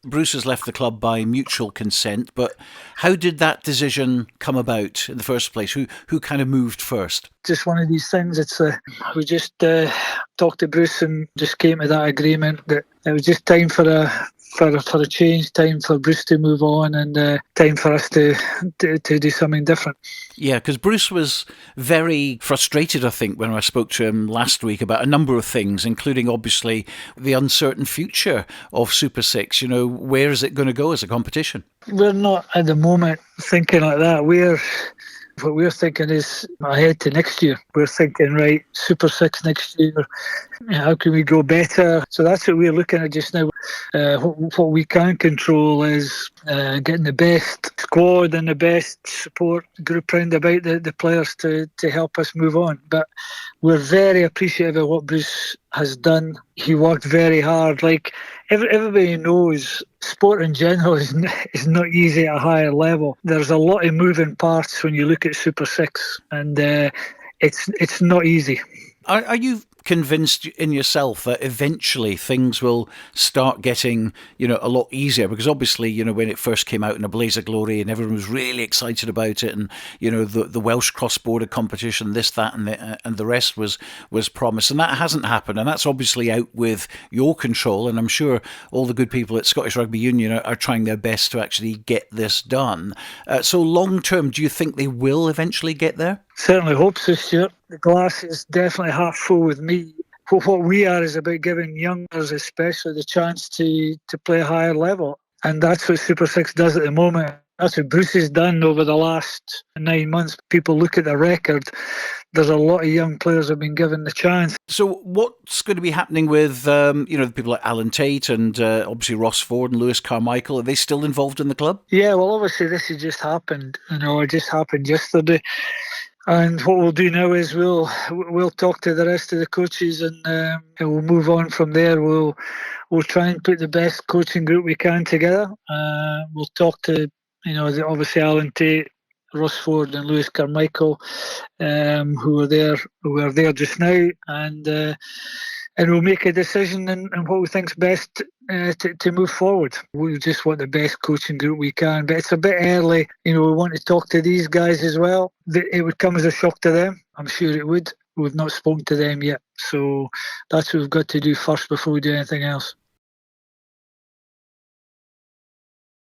Bruce has left the club by mutual consent, but how did that decision come about in the first place? Who kind of moved first? Just one of these things. We just talked to Bruce and just came to that agreement that it was just time for a change, time for Bruce to move on, and time for us to do something different. Yeah, because Bruce was very frustrated, I think, when I spoke to him last week about a number of things, including obviously the uncertain future of Super 6. Where is it going to go as a competition? We're not at the moment thinking like that. What we're thinking is ahead to next year. We're thinking, right, Super 6 next year. How can we go better? So that's what we're looking at just now. What we can control is getting the best squad and the best support group round about the players to help us move on. But we're very appreciative of what Bruce has done. He worked very hard. Like everybody knows, sport in general is not easy at a higher level. There's a lot of moving parts when you look at Super 6, and it's not easy. Are you convinced in yourself that eventually things will start getting, a lot easier? Because obviously, when it first came out in a blaze of glory and everyone was really excited about it, and the Welsh cross-border competition, this, that, and the rest was promised, and that hasn't happened, and that's obviously out with your control. And I'm sure all the good people at Scottish Rugby Union are trying their best to actually get this done. So long term, do you think they will eventually get there? Certainly hope so, Stuart. The glass is definitely half full with me. What we are is about giving youngsters especially the chance to play a higher level. And that's what Super 6 does at the moment. That's what Bruce has done over the last 9 months. People look at the record. There's a lot of young players have been given the chance. So what's going to be happening with, the people like Alan Tate and obviously Ross Ford and Lewis Carmichael? Are they still involved in the club? Yeah, well, obviously this has just happened. It just happened yesterday. And what we'll do now is we'll talk to the rest of the coaches, and we'll move on from there. We'll try and put the best coaching group we can together. We'll talk to obviously Alan Tate, Ross Ford, and Lewis Carmichael, who are there just now, and we'll make a decision on what we think's best to move forward. We just want the best coaching group we can, but it's a bit early. We want to talk to these guys as well. It would come as a shock to them. I'm sure it would. We've not spoken to them yet, so that's what we've got to do first before we do anything else.